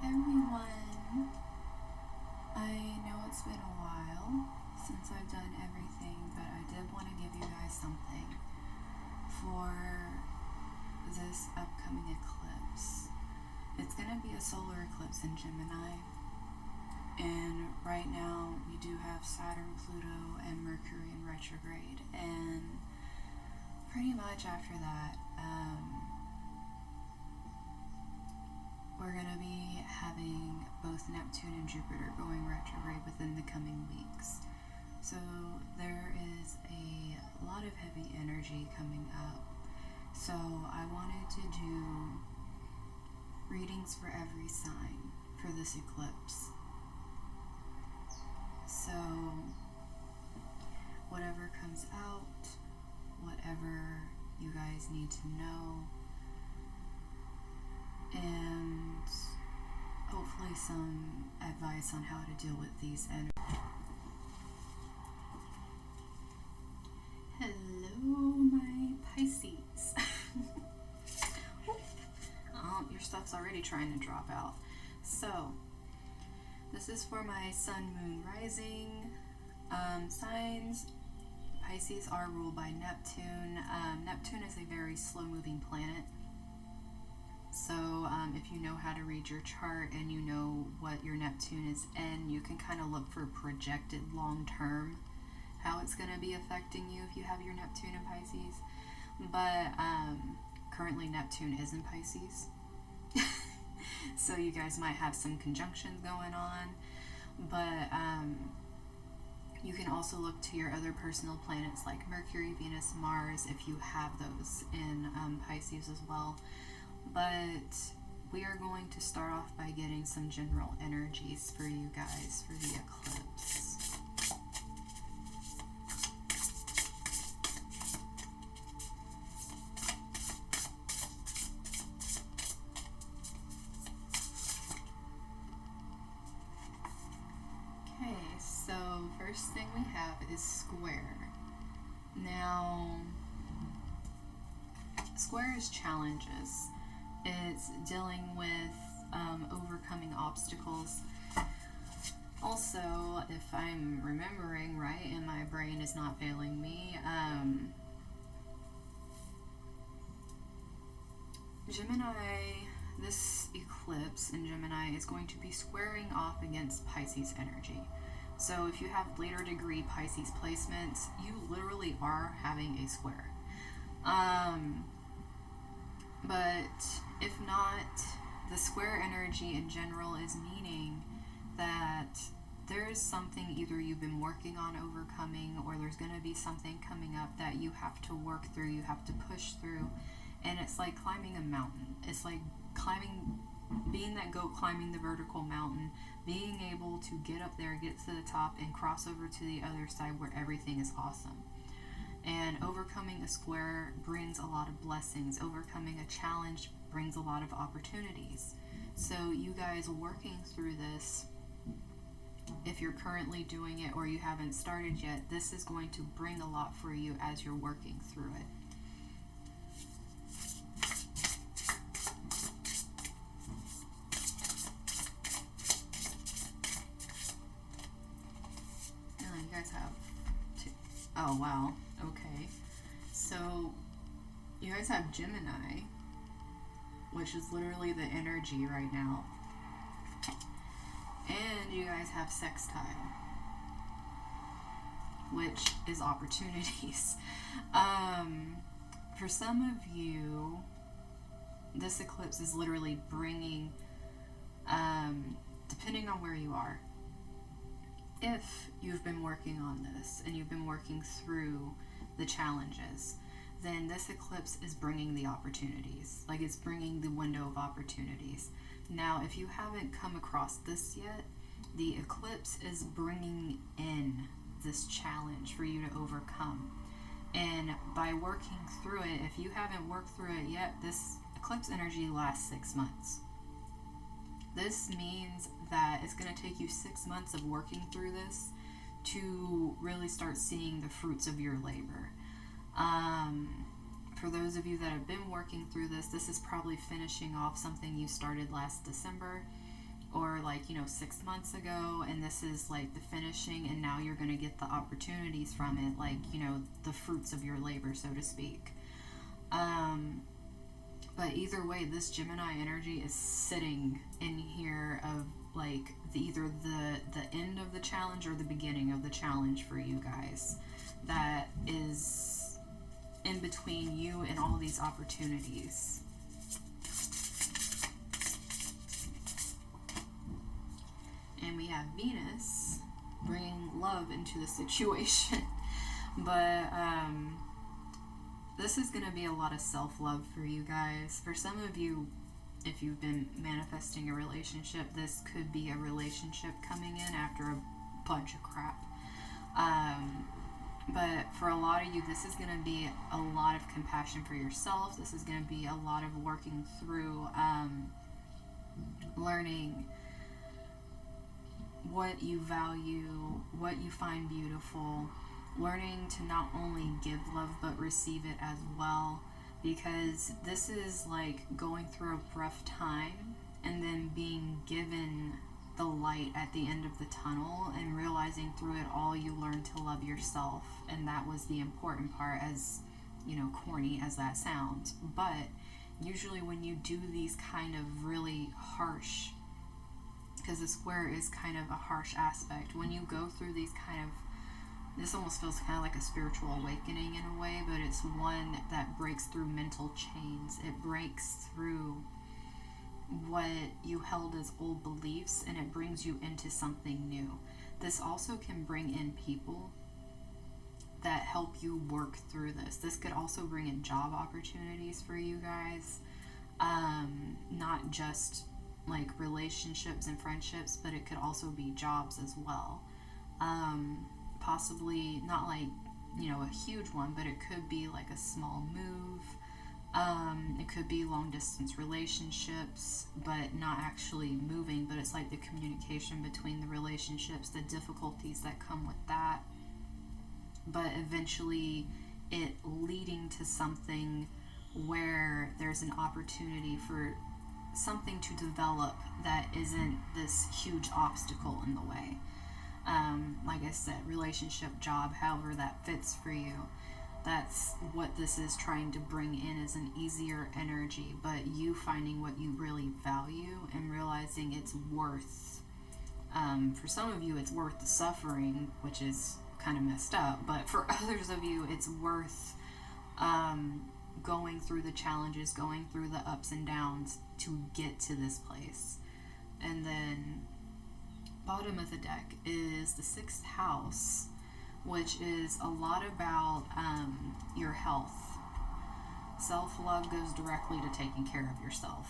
everyone. I know it's been a while since I've done everything, but I did want to give you guys something for this upcoming eclipse. It's going to be a solar eclipse in Gemini, and right now we do have Saturn, Pluto, and Mercury in retrograde, and pretty much after that, we're going to be having both Neptune and Jupiter going retrograde within the coming weeks. So there is a lot of heavy energy coming up. So I wanted to do readings for every sign for this eclipse. So whatever comes out, whatever you guys need to know, and hopefully some advice on how to deal with these energies. Hello, my Pisces. Oh, your stuff's already trying to drop out. So, this is for my Sun, Moon, Rising signs. Pisces are ruled by Neptune. Neptune is a very slow-moving planet. So if you know how to read your chart and you know what your Neptune is in, you can kind of look for projected long-term how it's going to be affecting you if you have your Neptune in Pisces. But currently Neptune is in Pisces. So you guys might have some conjunctions going on. But you can also look to your other personal planets like Mercury, Venus, Mars if you have those in Pisces as well. But we are going to start off by getting some general energies for you guys for the eclipse. Okay, so first thing we have is square. Now, square is challenges. It's dealing with overcoming obstacles. Also, if I'm remembering right and my brain is not failing me, Gemini, this eclipse in Gemini is going to be squaring off against Pisces energy. So if you have later degree Pisces placements, you literally are having a square. But if not, the square energy in general is meaning that there is something either you've been working on overcoming, or there's going to be something coming up that you have to work through, you have to push through, and it's like climbing a mountain. It's like being that goat climbing the vertical mountain, being able to get up there, get to the top, and cross over to the other side where everything is awesome. And overcoming a square brings a lot of blessings. Overcoming a challenge brings a lot of opportunities. So you guys working through this, if you're currently doing it or you haven't started yet, this is going to bring a lot for you as you're working through it. And you guys have two. Oh, wow. Okay, so you guys have Gemini, which is literally the energy right now, and you guys have sextile, which is opportunities. For some of you, this eclipse is literally bringing, depending on where you are, if you've been working on this and you've been working through the challenges, then this eclipse is bringing the opportunities. Like, it's bringing the window of opportunities. Now, if you haven't come across this yet, the eclipse is bringing in this challenge for you to overcome. And by working through it, if you haven't worked through it yet, this eclipse energy lasts 6 months. This means that it's going to take you 6 months of working through this to really start seeing the fruits of your labor. For those of you that have been working through this, this is probably finishing off something you started last December, or like, 6 months ago, and this is like the finishing, and now you're going to get the opportunities from it, like, the fruits of your labor, so to speak. But either way, this Gemini energy is sitting in here of like either the end of the challenge or the beginning of the challenge for you guys. That is in between you and all these opportunities. And we have Venus bringing love into the situation. But this is going to be a lot of self-love for you guys. For some of you, if you've been manifesting a relationship, this could be a relationship coming in after a bunch of crap. But for a lot of you, this is going to be a lot of compassion for yourself. This is going to be a lot of working through learning what you value, what you find beautiful, learning to not only give love but receive it as well, because this is like going through a rough time and then being given the light at the end of the tunnel and realizing through it all you learned to love yourself. And that was the important part, as corny as that sounds. But usually when you do these kind of really harsh, because the square is kind of a harsh aspect, when you go through these kind of, this almost feels kind of like a spiritual awakening in a way, but it's one that breaks through mental chains. It breaks through what you held as old beliefs, and it brings you into something new. This also can bring in people that help you work through this. This could also bring in job opportunities for you guys. Not just like relationships and friendships, but it could also be jobs as well. Possibly not like, a huge one, but it could be like a small move. It could be long distance relationships, but not actually moving, but it's like the communication between the relationships, the difficulties that come with that, but eventually it leading to something where there's an opportunity for something to develop that isn't this huge obstacle in the way. Like I said, relationship, job, however that fits for you. That's what this is trying to bring in, is an easier energy, but you finding what you really value and realizing it's worth, for some of you it's worth the suffering, which is kind of messed up, but for others of you it's worth going through the challenges, going through the ups and downs to get to this place. And then bottom of the deck is the 6th house, which is a lot about your health. Self-love goes directly to taking care of yourself.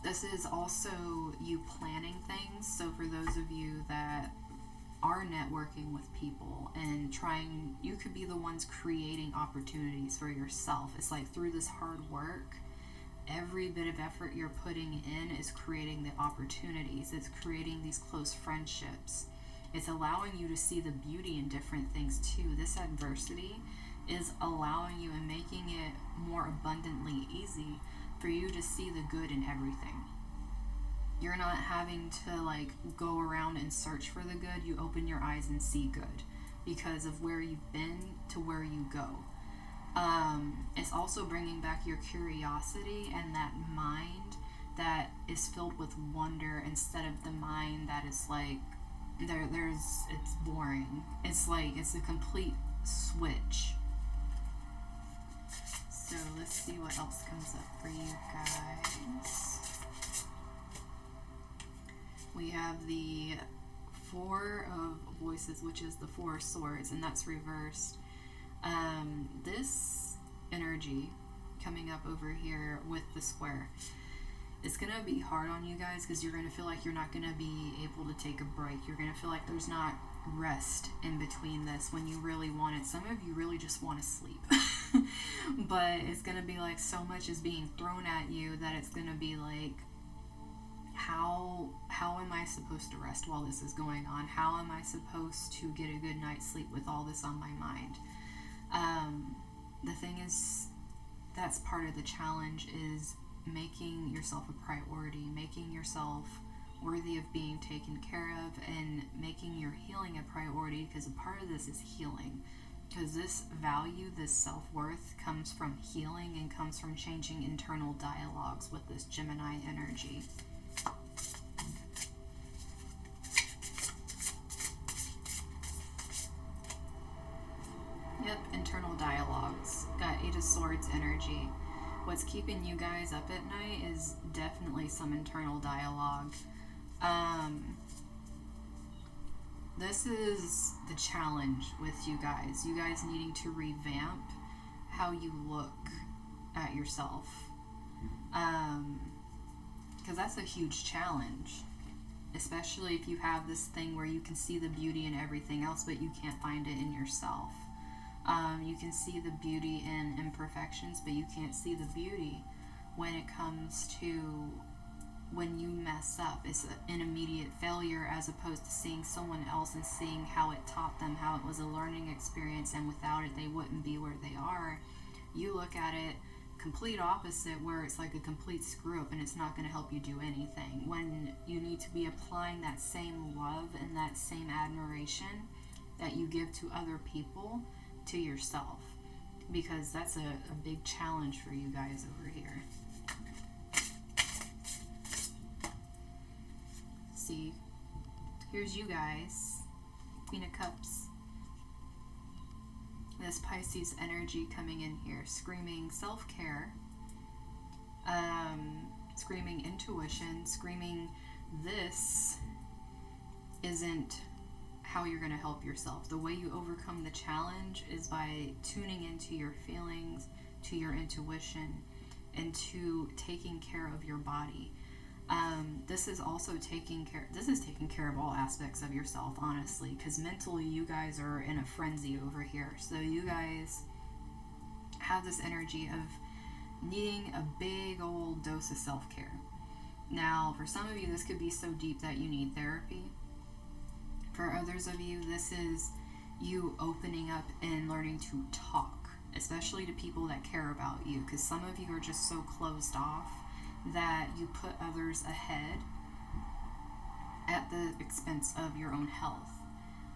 This is also you planning things. So for those of you that are networking with people and trying, you could be the ones creating opportunities for yourself. It's like through this hard work, every bit of effort you're putting in is creating the opportunities. It's creating these close friendships. It's allowing you to see the beauty in different things too. This adversity is allowing you and making it more abundantly easy for you to see the good in everything. You're not having to like go around and search for the good. You open your eyes and see good because of where you've been to where you go. It's also bringing back your curiosity and that mind that is filled with wonder, instead of the mind that is like it's boring. It's like it's a complete switch. So let's see what else comes up for you guys. We have the 4 of Voices, which is the 4 of Swords, and that's reversed. This energy coming up over here with the square, it's going to be hard on you guys because you're going to feel like you're not going to be able to take a break. You're going to feel like there's not rest in between this when you really want it. Some of you really just want to sleep. But it's going to be like so much is being thrown at you that it's going to be like, how am I supposed to rest while this is going on? How am I supposed to get a good night's sleep with all this on my mind? The thing is, that's part of the challenge, is making yourself a priority, making yourself worthy of being taken care of, and making your healing a priority, because a part of this is healing. Because this value, this self-worth comes from healing and comes from changing internal dialogues with this Gemini energy. Yep, internal dialogues. Got Eight of Swords energy. What's keeping you guys up at night is definitely some internal dialogue. This is the challenge with you guys. You guys needing to revamp how you look at yourself. Because that's a huge challenge. Especially if you have this thing where you can see the beauty in everything else, but you can't find it in yourself. You can see the beauty in imperfections, but you can't see the beauty when it comes to when you mess up. It's an immediate failure, as opposed to seeing someone else and seeing how it taught them, how it was a learning experience, and without it they wouldn't be where they are. You look at it complete opposite, where it's like a complete screw up and it's not going to help you do anything, when you need to be applying that same love and that same admiration that you give to other people to yourself, because that's a big challenge for you guys over here. See, here's you guys, Queen of Cups. This Pisces energy coming in here, screaming self-care, screaming intuition, screaming this isn't how you're going to help yourself. The way you overcome the challenge is by tuning into your feelings, to your intuition, and to taking care of your body. This is also taking care of all aspects of yourself, honestly, because mentally you guys are in a frenzy over here. So you guys have this energy of needing a big old dose of self-care. Now, for some of you, this could be so deep that you need therapy. For others of you, this is you opening up and learning to talk, especially to people that care about you, because some of you are just so closed off that you put others ahead at the expense of your own health.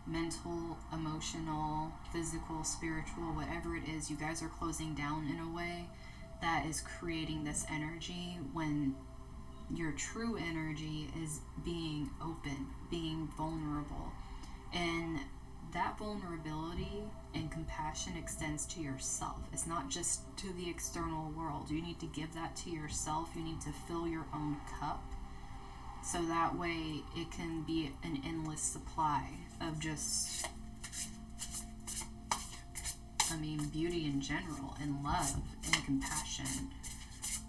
Mental, emotional, physical, spiritual, whatever it is, you guys are closing down in a way that is creating this energy, when your true energy is being open, being vulnerable. And that vulnerability and compassion extends to yourself. It's not just to the external world. You need to give that to yourself. You need to fill your own cup, so that way it can be an endless supply of just, beauty in general, and love and compassion.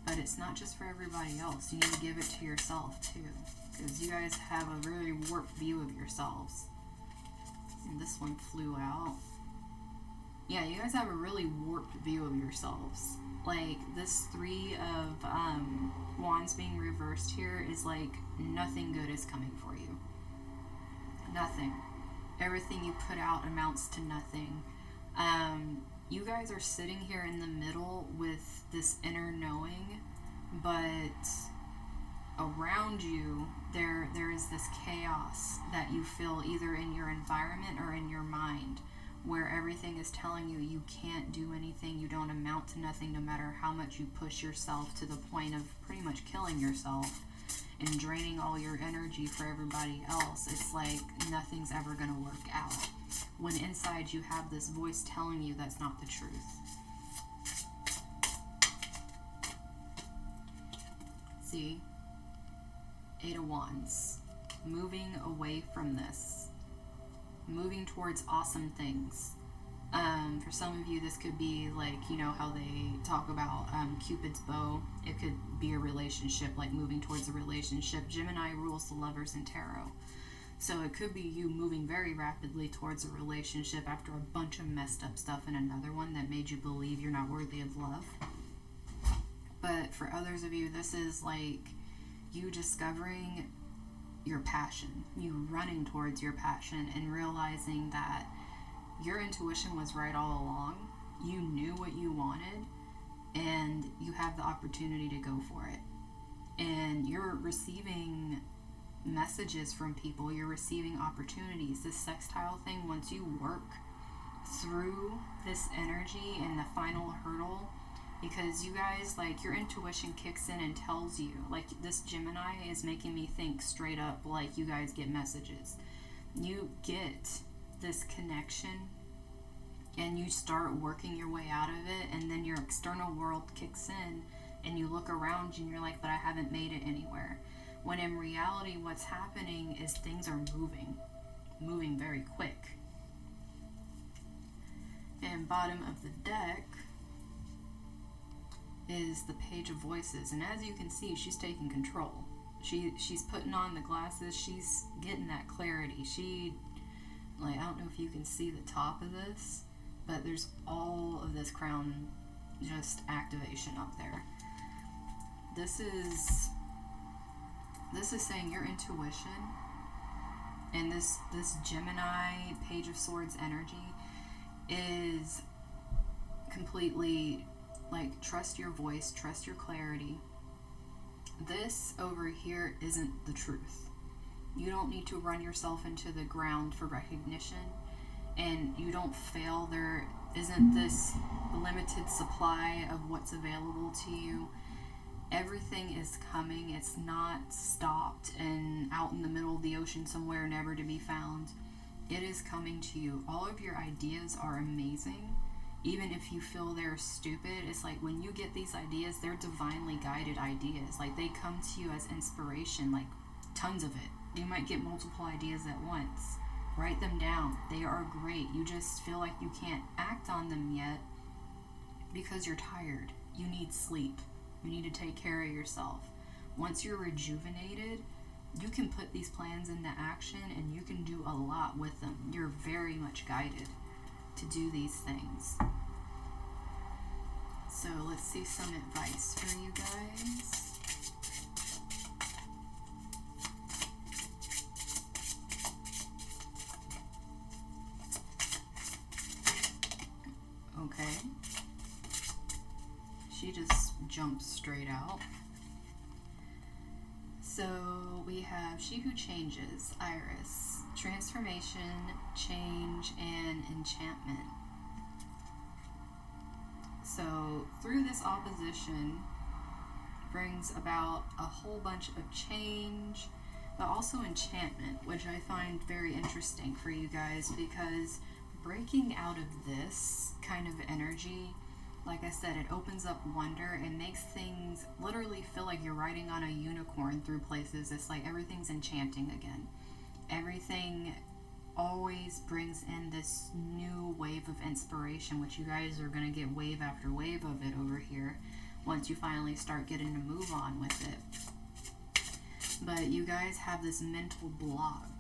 But it's not just for everybody else. You need to give it to yourself too, because you guys have a really warped view of yourselves. And this one flew out. Yeah, you guys have a really warped view of yourselves. Like, this Three of Wands being reversed here is like nothing good is coming for you. Nothing. Everything you put out amounts to nothing. You guys are sitting here in the middle with this inner knowing, but around you there is this chaos that you feel either in your environment or in your mind, where everything is telling you you can't do anything, you don't amount to nothing, no matter how much you push yourself to the point of pretty much killing yourself and draining all your energy for everybody else. It's like nothing's ever going to work out, when inside you have this voice telling you that's not the truth. See? Eight of Wands. Moving away from this. Moving towards awesome things. For some of you, this could be like, you know how they talk about Cupid's bow. It could be a relationship, like moving towards a relationship. Gemini rules the Lovers in tarot. So it could be you moving very rapidly towards a relationship after a bunch of messed up stuff in another one that made you believe you're not worthy of love. But for others of you, this is like you discovering your passion, you running towards your passion and realizing that your intuition was right all along. You knew what you wanted, and you have the opportunity to go for it. And you're receiving messages from people, you're receiving opportunities. This sextile thing, once you work through this energy and the final hurdle, because you guys, like, your intuition kicks in and tells you, like, this Gemini is making me think straight up, like, you guys get messages. You get this connection and you start working your way out of it, and then your external world kicks in and you look around you and you're like, but I haven't made it anywhere. When in reality, what's happening is things are moving very quick. And bottom of the deck is the Page of Voices, and as you can see, she's taking control. She's putting on the glasses, she's getting that clarity. I don't know if you can see the top of this, but there's all of this crown just activation up there. This is saying your intuition and this Gemini Page of Swords energy is completely, like, trust your voice, trust your clarity. This over here isn't the truth. You don't need to run yourself into the ground for recognition, and you don't fail. There isn't this limited supply of what's available to you. Everything is coming. It's not stopped and out in the middle of the ocean somewhere, never to be found. It is coming to you. All of your ideas are amazing. Even if you feel they're stupid, it's like when you get these ideas, they're divinely guided ideas. Like, they come to you as inspiration, like tons of it. You might get multiple ideas at once. Write them down. They are great. You just feel like you can't act on them yet because you're tired. You need sleep. You need to take care of yourself. Once you're rejuvenated, you can put these plans into action and you can do a lot with them. You're very much guided to do these things. So let's see some advice for you guys. Okay. She just jumps straight out. So we have She Who Changes, Iris, transformation, change, and enchantment. So through this opposition brings about a whole bunch of change, but also enchantment, which I find very interesting for you guys, because breaking out of this kind of energy, like I said, it opens up wonder and makes things literally feel like you're riding on a unicorn through places. It's like everything's enchanting again. Everything always brings in this new wave of inspiration, which you guys are going to get wave after wave of it over here once you finally start getting to move on with it. But you guys have this mental block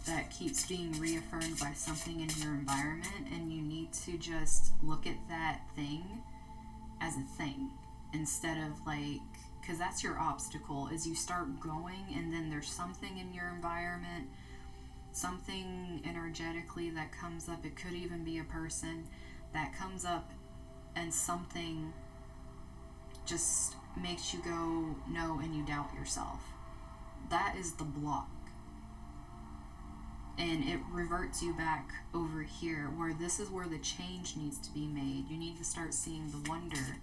that keeps being reaffirmed by something in your environment, and you need to just look at that thing as a thing instead of, like, because that's your obstacle, is you start going and then there's something in your environment, something energetically that comes up. It could even be a person that comes up, and something just makes you go no, and you doubt yourself. That is the block. And it reverts you back over here, where this is where the change needs to be made. You need to start seeing the wonder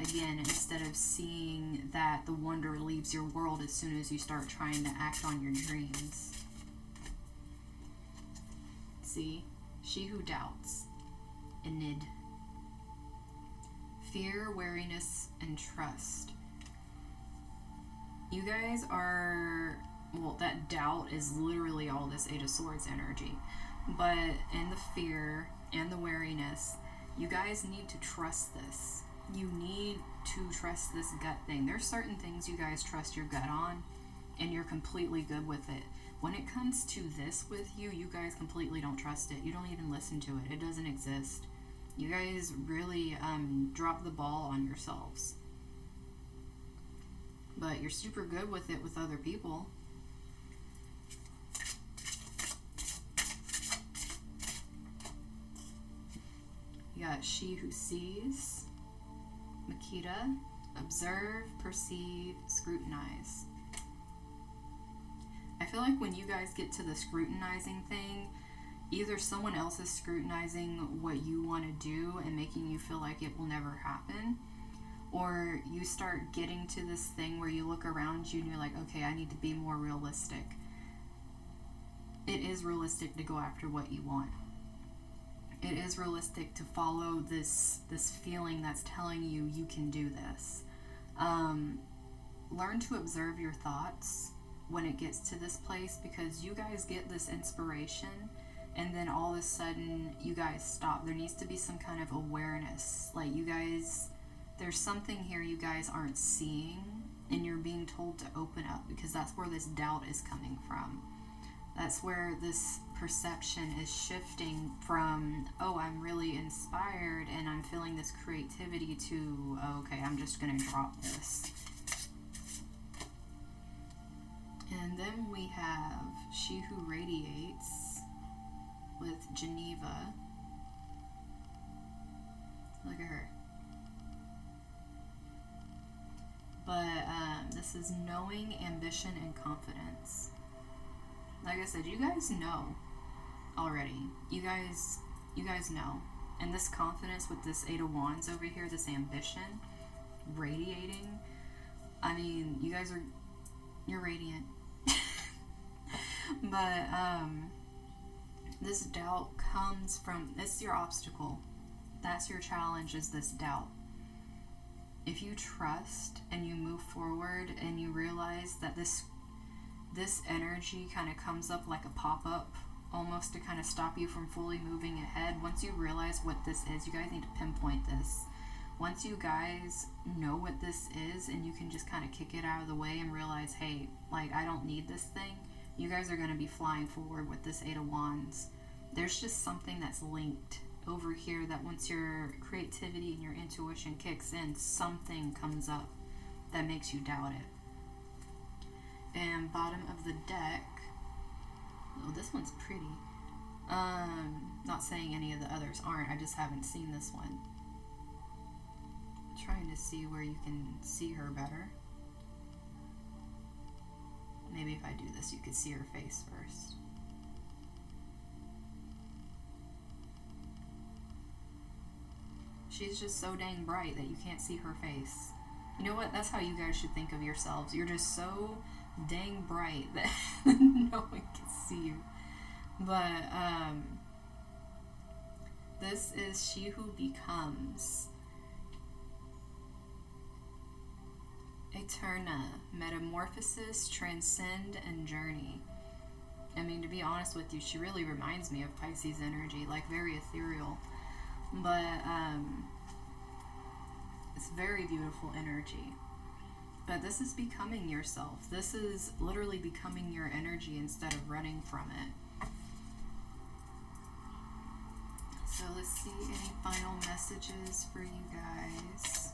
again, instead of seeing that the wonder leaves your world as soon as you start trying to act on your dreams. See? She Who Doubts. Enid. Fear, wariness, and trust. You guys are... well, that doubt is literally all this Eight of Swords energy. But in the fear and the wariness, you guys need to trust this. You need to trust this gut thing. There's certain things you guys trust your gut on, and you're completely good with it. When it comes to this with you, you guys completely don't trust it. You don't even listen to it. It doesn't exist. You guys really drop the ball on yourselves. But you're super good with it with other people. You got She Who Sees, Makita, observe, perceive, scrutinize. I feel like when you guys get to the scrutinizing thing, either someone else is scrutinizing what you want to do and making you feel like it will never happen, or you start getting to this thing where you look around you and you're like, okay, I need to be more realistic. It is realistic to go after what you want. It is realistic to follow this feeling that's telling you you can do this. Learn to observe your thoughts when it gets to this place, because you guys get this inspiration and then all of a sudden you guys stop. There needs to be some kind of awareness. Like, you guys, there's something here you guys aren't seeing and you're being told to open up, because that's where this doubt is coming from. That's where this perception is shifting from, oh, I'm really inspired and I'm feeling this creativity, to, oh, okay, I'm just going to drop this. And then we have She Who Radiates with Geneva. Look at her. But this is knowing, ambition, and confidence. Like I said, you guys know already. You guys know. And this confidence with this Eight of Wands over here, this ambition, radiating. I mean, you guys are, you're radiant. But this doubt comes from, it's your obstacle. That's your challenge, is this doubt. If you trust and you move forward and you realize that this energy kind of comes up like a pop-up, almost to kind of stop you from fully moving ahead. Once you realize what this is, you guys need to pinpoint this. Once you guys know what this is and you can just kind of kick it out of the way and realize, hey, like, I don't need this thing, you guys are going to be flying forward with this Eight of Wands. There's just something that's linked over here that once your creativity and your intuition kicks in, something comes up that makes you doubt it. And bottom of the deck, oh, this one's pretty. Not saying any of the others aren't, I just haven't seen this one. Trying to see where you can see her better. Maybe if I do this, you could see her face first. She's just so dang bright that you can't see her face. You know what? That's how you guys should think of yourselves. You're just so dang bright that no one can see you. But this is She Who Becomes. Eterna, metamorphosis, transcend, and journey. I mean, to be honest with you, she really reminds me of Pisces energy, like very ethereal. But it's very beautiful energy. But this is becoming yourself. This is literally becoming your energy instead of running from it. So let's see any final messages for you guys.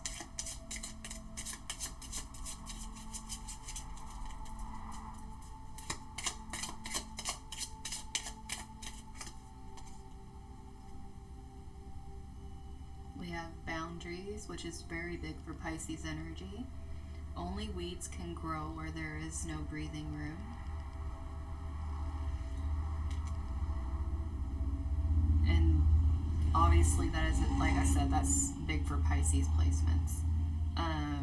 We have boundaries, which is very big for Pisces energy. Only weeds can grow where there is no breathing room. And obviously that is, like I said, that's big for Pisces placements. I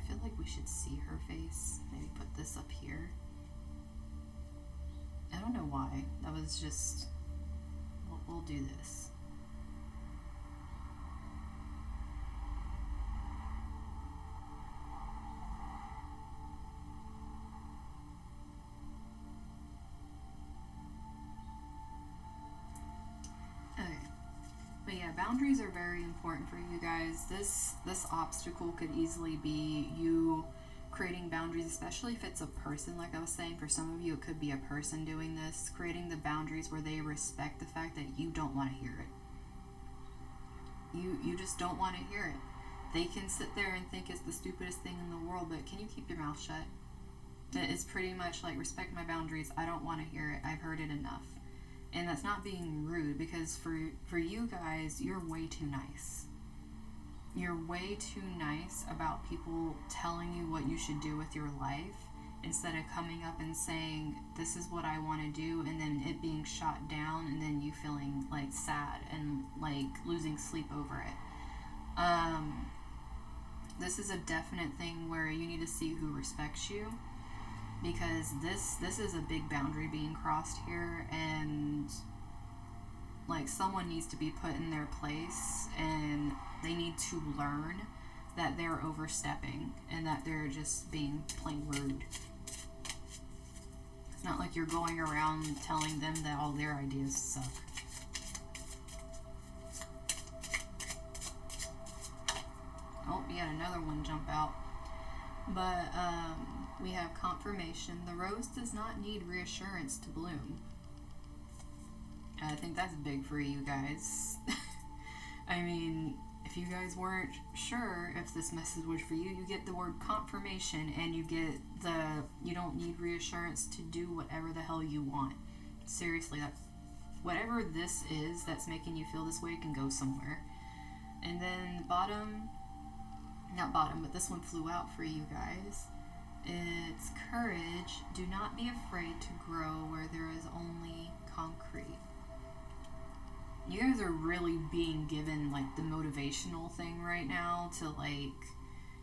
feel like we should see her face. Maybe put this up here. I don't know why. That was just, we'll do this. Boundaries are very important for you guys. This obstacle could easily be you creating boundaries, especially if it's a person. Like I was saying, for some of you it could be a person doing this, creating the boundaries where they respect the fact that you don't want to hear it. You just don't want to hear it. They can sit there and think it's the stupidest thing in the world, but can you keep your mouth shut? It's pretty much like, respect my boundaries. I don't want to hear it. I've heard it enough. And that's not being rude, because for you guys, you're way too nice. you're way too nice about people telling you what you should do with your life instead of coming up and saying, this is what I want to do, and then it being shot down and then you feeling like sad and like losing sleep over it. This is a definite thing where you need to see who respects you, because this is a big boundary being crossed here, and like someone needs to be put in their place and they need to learn that they're overstepping and that they're just being plain rude. It's not like you're going around telling them that all their ideas suck. Oh, we had another one jump out. But we have confirmation. The rose does not need reassurance to bloom. I think that's big for you guys. I mean, if you guys weren't sure if this message was for you, you get the word confirmation, and you get you don't need reassurance to do whatever the hell you want. Seriously, whatever this is that's making you feel this way can go somewhere. And then not bottom, but this one flew out for you guys. It's courage. Do not be afraid to grow where there is only concrete. You guys are really being given like the motivational thing right now to like,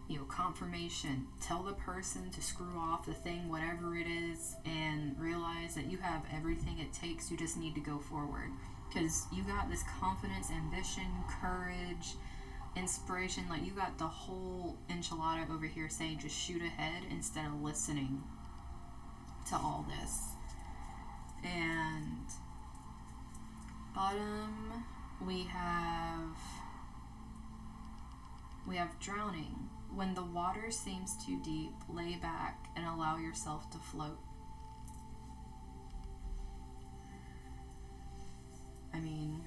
you know, confirmation. Tell the person to screw off the thing, whatever it is, and realize that you have everything it takes. You just need to go forward, because you got this confidence, ambition, courage, inspiration. Like, you got the whole enchilada over here saying just shoot ahead instead of listening to all this. And bottom, we have drowning. When the water seems too deep, lay back and allow yourself to float. I mean,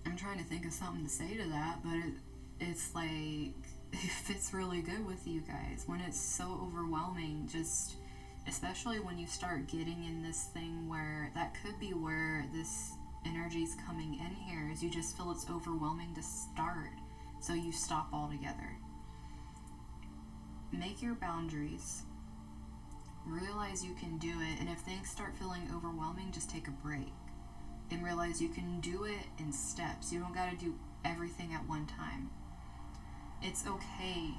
I'm trying to think of something to say to that, but it's like, it fits really good with you guys. When it's so overwhelming, just, especially when you start getting in this thing where that could be where this energy's coming in here, is you just feel it's overwhelming to start, so you stop altogether. Make your boundaries. Realize you can do it, and if things start feeling overwhelming, just take a break. And realize you can do it in steps. You don't got to do everything at one time. It's okay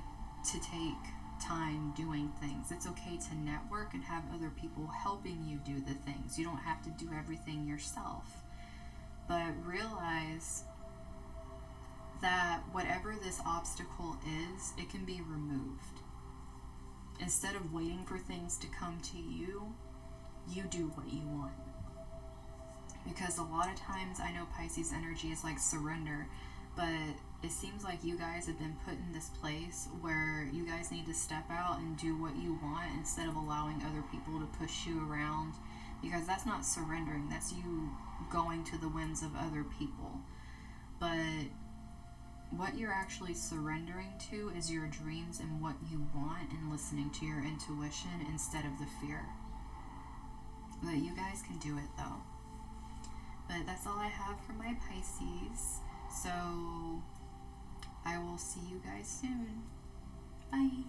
to take time doing things. It's okay to network and have other people helping you do the things. You don't have to do everything yourself. But realize that whatever this obstacle is, it can be removed. Instead of waiting for things to come to you, you do what you want. Because a lot of times, I know Pisces energy is like surrender, but it seems like you guys have been put in this place where you guys need to step out and do what you want instead of allowing other people to push you around, because that's not surrendering, that's you going to the whims of other people. But what you're actually surrendering to is your dreams and what you want, and listening to your intuition instead of the fear. But you guys can do it though. But that's all I have for my Pisces. So I will see you guys soon. Bye.